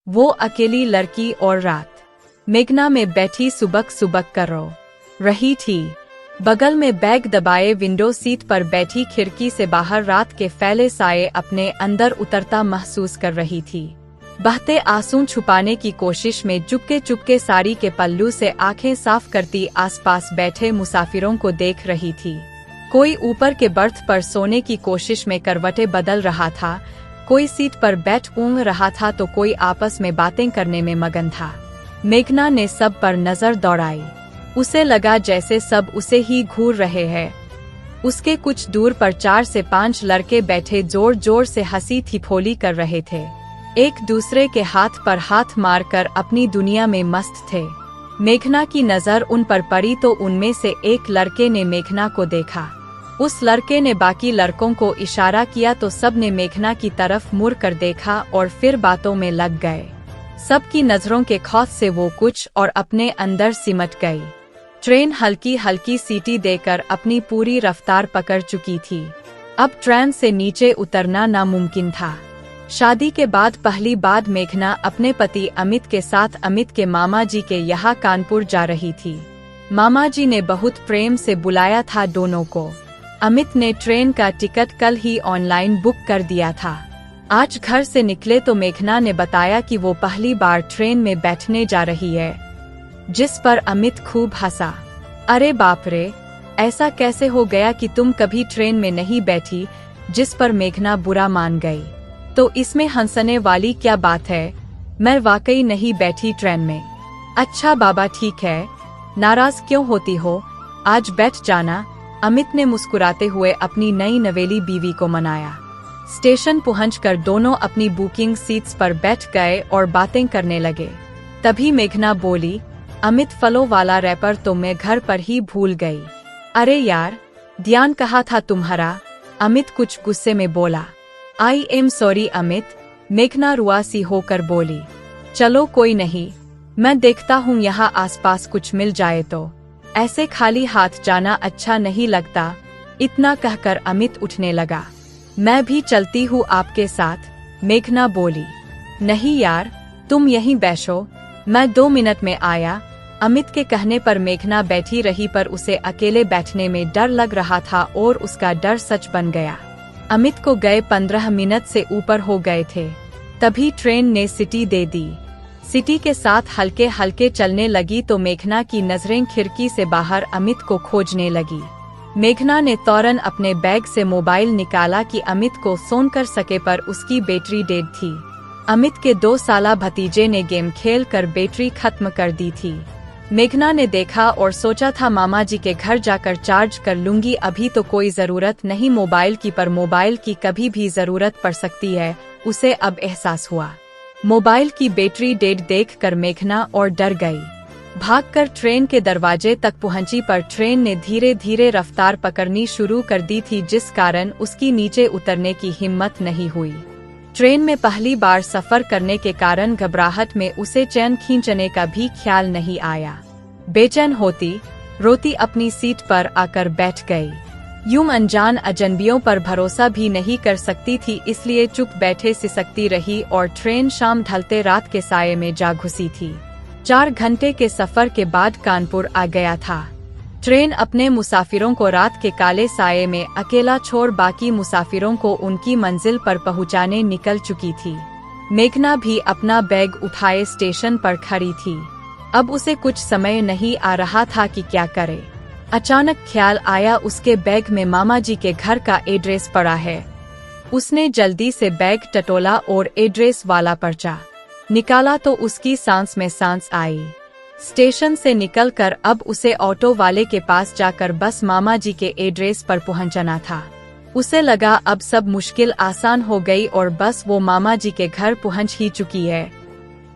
वो अकेली लड़की और रात मेघना में बैठी सुबक सुबक कर रो रही थी। बगल में बैग दबाए विंडो सीट पर बैठी खिड़की से बाहर रात के फैले साए अपने अंदर उतरता महसूस कर रही थी। बहते आंसू छुपाने की कोशिश में चुपके चुपके साड़ी के पल्लू से आंखें साफ करती आसपास बैठे मुसाफिरों को देख रही थी। कोई ऊपर के बर्थ पर सोने की कोशिश में करवटें बदल रहा था, कोई सीट पर बैठ ऊँघ रहा था तो कोई आपस में बातें करने में मगन था। मेघना ने सब पर नजर दौड़ाई। उसे लगा जैसे सब उसे ही घूर रहे हैं। उसके कुछ दूर पर 4 से 5 लड़के बैठे जोर जोर से हंसी ठिठोली कर रहे थे, एक दूसरे के हाथ पर हाथ मारकर अपनी दुनिया में मस्त थे। मेघना की नजर उन पर पड़ी तो उनमें से एक लड़के ने मेघना को देखा। उस लड़के ने बाकी लड़कों को इशारा किया तो सब ने मेघना की तरफ मुड़ कर देखा और फिर बातों में लग गए। सबकी नजरों के खौफ से वो कुछ और अपने अंदर सिमट गई। ट्रेन हल्की हल्की सीटी देकर अपनी पूरी रफ्तार पकड़ चुकी थी। अब ट्रेन से नीचे उतरना नामुमकिन था। शादी के बाद पहली बार मेघना अपने पति अमित के साथ अमित के मामा जी के यहाँ कानपुर जा रही थी। मामा जी ने बहुत प्रेम से बुलाया था दोनों को। अमित ने ट्रेन का टिकट कल ही ऑनलाइन बुक कर दिया था। आज घर से निकले तो मेघना ने बताया कि वो पहली बार ट्रेन में बैठने जा रही है, जिस पर अमित खूब हंसा। अरे बाप रे, ऐसा कैसे हो गया कि तुम कभी ट्रेन में नहीं बैठी? जिस पर मेघना बुरा मान गई। तो इसमें हंसने वाली क्या बात है, मैं वाकई नहीं बैठी ट्रेन में। अच्छा बाबा ठीक है, नाराज क्यों होती हो, आज बैठ जाना। अमित ने मुस्कुराते हुए अपनी नई नवेली बीवी को मनाया। स्टेशन पहुंचकर दोनों अपनी बुकिंग सीट्स पर बैठ गए और बातें करने लगे। तभी मेघना बोली, अमित फलों वाला रैपर तो मैं घर पर ही भूल गई। अरे यार, ध्यान कहाँ था तुम्हारा? अमित कुछ गुस्से में बोला। आई एम सॉरी अमित, मेघना रुआसी होकर बोली। चलो कोई नहीं, मैं देखता हूँ यहाँ आसपास कुछ मिल जाए तो। ऐसे खाली हाथ जाना अच्छा नहीं लगता। इतना कहकर अमित उठने लगा। मैं भी चलती हूँ आपके साथ, मेघना बोली। नहीं यार, तुम यहीं बैठो, मैं 2 मिनट में आया। अमित के कहने पर मेघना बैठी रही, पर उसे अकेले बैठने में डर लग रहा था और उसका डर सच बन गया। अमित को गए 15 मिनट से ऊपर हो गए थे। तभी ट्रेन ने सिटी दे दी। सिटी के साथ हल्के हल्के चलने लगी तो मेघना की नजरें खिड़की से बाहर अमित को खोजने लगी। मेघना ने फौरन अपने बैग से मोबाइल निकाला कि अमित को फोन कर सके, पर उसकी बैटरी डेड थी। अमित के 2 साला भतीजे ने गेम खेल कर बैटरी खत्म कर दी थी। मेघना ने देखा और सोचा था मामा जी के घर जाकर चार्ज कर लूंगी, अभी तो कोई जरूरत नहीं मोबाइल की, पर मोबाइल की कभी भी जरूरत पड़ सकती है। उसे अब एहसास हुआ। मोबाइल की बैटरी डेड देखकर मेघना और डर गई। भागकर ट्रेन के दरवाजे तक पहुंची, पर ट्रेन ने धीरे धीरे रफ्तार पकड़नी शुरू कर दी थी, जिस कारण उसकी नीचे उतरने की हिम्मत नहीं हुई। ट्रेन में पहली बार सफर करने के कारण घबराहट में उसे चैन खींचने का भी ख्याल नहीं आया। बेचैन होती रोती अपनी सीट पर आकर बैठ गई। यूं अनजान अजनबियों पर भरोसा भी नहीं कर सकती थी, इसलिए चुप बैठे सिसकती रही और ट्रेन शाम ढलते रात के साये में जा घुसी थी। 4 घंटे के सफर के बाद कानपुर आ गया था। ट्रेन अपने मुसाफिरों को रात के काले साये में अकेला छोड़ बाकी मुसाफिरों को उनकी मंजिल पर पहुंचाने निकल चुकी थी। मेघना भी अपना बैग उठाए स्टेशन पर खड़ी थी। अब उसे कुछ समय नहीं आ रहा था कि क्या करे। अचानक ख्याल आया, उसके बैग में मामा जी के घर का एड्रेस पड़ा है। उसने जल्दी से बैग टटोला और एड्रेस वाला पर्चा निकाला तो उसकी सांस में सांस आई। स्टेशन से निकलकर अब उसे ऑटो वाले के पास जाकर बस मामा जी के एड्रेस पर पहुंचना था। उसे लगा अब सब मुश्किल आसान हो गई और बस वो मामा जी के घर पहुंच ही चुकी है।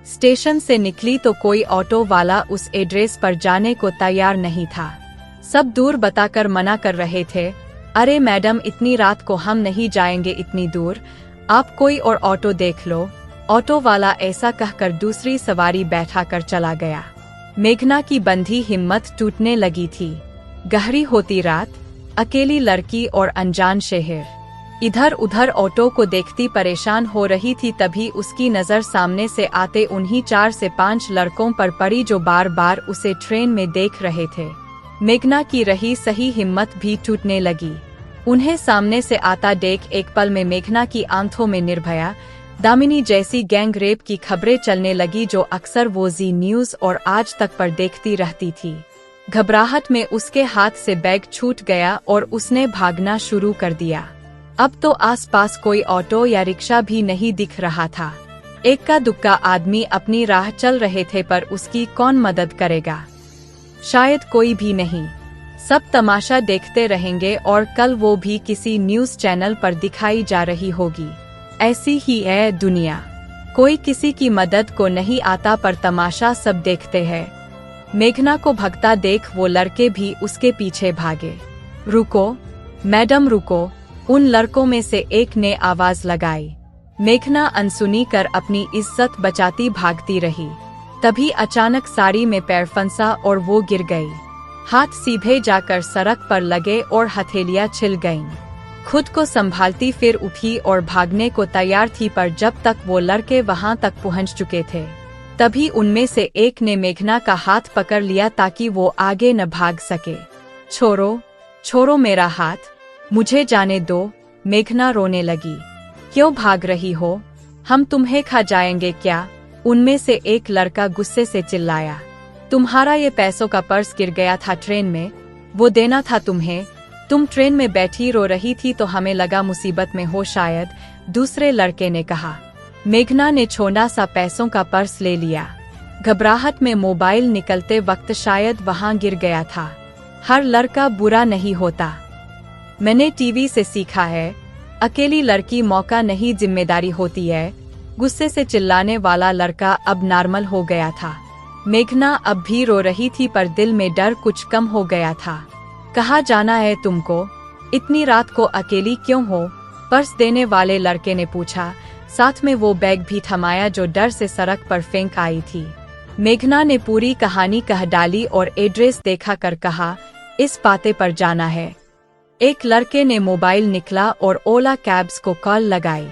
स्टेशन से निकली तो कोई ऑटो वाला उस एड्रेस पर जाने को तैयार नहीं था। सब दूर बताकर मना कर रहे थे। अरे मैडम, इतनी रात को हम नहीं जाएंगे इतनी दूर, आप कोई और ऑटो देख लो। ऑटो वाला ऐसा कहकर दूसरी सवारी बैठा कर चला गया। मेघना की बंधी हिम्मत टूटने लगी थी। गहरी होती रात, अकेली लड़की और अनजान शहर। इधर उधर ऑटो को देखती परेशान हो रही थी। तभी उसकी नज़र सामने से आते उन्हीं 4 से 5 लड़कों पर पड़ी जो बार बार उसे ट्रेन में देख रहे थे। मेघना की रही सही हिम्मत भी टूटने लगी। उन्हें सामने से आता देख एक पल में मेघना की आंखों में निर्भया, दामिनी जैसी गैंग रेप की खबरें चलने लगी जो अक्सर वो जी न्यूज़ और आज तक पर देखती रहती थी। घबराहट में उसके हाथ से बैग छूट गया और उसने भागना शुरू कर दिया। अब तो आसपास कोई ऑटो या रिक्शा भी नहीं दिख रहा था। इक्का दुक्का आदमी अपनी राह चल रहे थे पर उसकी कौन मदद करेगा? शायद कोई भी नहीं। सब तमाशा देखते रहेंगे और कल वो भी किसी न्यूज़ चैनल पर दिखाई जा रही होगी। ऐसी ही है दुनिया, कोई किसी की मदद को नहीं आता पर तमाशा सब देखते हैं। मेघना को भगता देख वो लड़के भी उसके पीछे भागे। रुको मैडम रुको, उन लड़कों में से एक ने आवाज लगाई। मेघना अनसुनी कर अपनी इज्जत बचाती भागती रही। तभी अचानक साड़ी में पैर फंसा और वो गिर गई। हाथ सीधे जाकर सड़क पर लगे और हथेलियां छिल गईं। खुद को संभालती फिर उठी और भागने को तैयार थी पर जब तक वो लड़के वहां तक पहुंच चुके थे तभी उनमें से एक ने मेघना का हाथ पकड़ लिया ताकि वो आगे न भाग सके। छोड़ो छोड़ो मेरा हाथ, मुझे जाने दो, मेघना रोने लगी। क्यों भाग रही हो? हम तुम्हें खा जाएंगे क्या? उनमें से एक लड़का गुस्से से चिल्लाया। तुम्हारा ये पैसों का पर्स गिर गया था ट्रेन में, वो देना था तुम्हें। तुम ट्रेन में बैठी रो रही थी तो हमें लगा मुसीबत में हो शायद, दूसरे लड़के ने कहा। मेघना ने छोटा सा पैसों का पर्स ले लिया। घबराहट में मोबाइल निकलते वक्त शायद वहां गिर गया था। हर लड़का बुरा नहीं होता, मैंने टीवी से सीखा है। अकेली लड़की मौका नहीं जिम्मेदारी होती है। गुस्से से चिल्लाने वाला लड़का अब नॉर्मल हो गया था। मेघना अब भी रो रही थी पर दिल में डर कुछ कम हो गया था। कहाँ जाना है तुमको? इतनी रात को अकेली क्यों हो? पर्स देने वाले लड़के ने पूछा। साथ में वो बैग भी थमाया जो डर से सड़क पर फेंक आई थी। मेघना ने पूरी कहानी कह डाली और एड्रेस देखा कर कहा, इस पाते पर जाना है। एक लड़के ने मोबाइल निकला और ओला कैब्स को कॉल लगाई।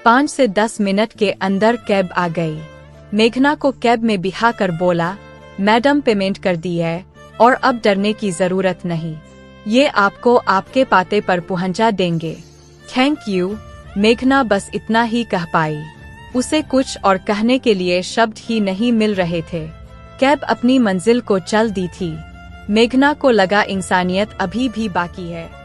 5 से 10 मिनट के अंदर कैब आ गई। मेघना को कैब में बिठा कर बोला, मैडम पेमेंट कर दी है और अब डरने की जरूरत नहीं, ये आपको आपके पाते पर पहुंचा देंगे। Thank you. मेघना बस इतना ही कह पाई। उसे कुछ और कहने के लिए शब्द ही नहीं मिल रहे थे। कैब अपनी मंजिल को चल दी थी। मेघना को लगा इंसानियत अभी भी बाकी है।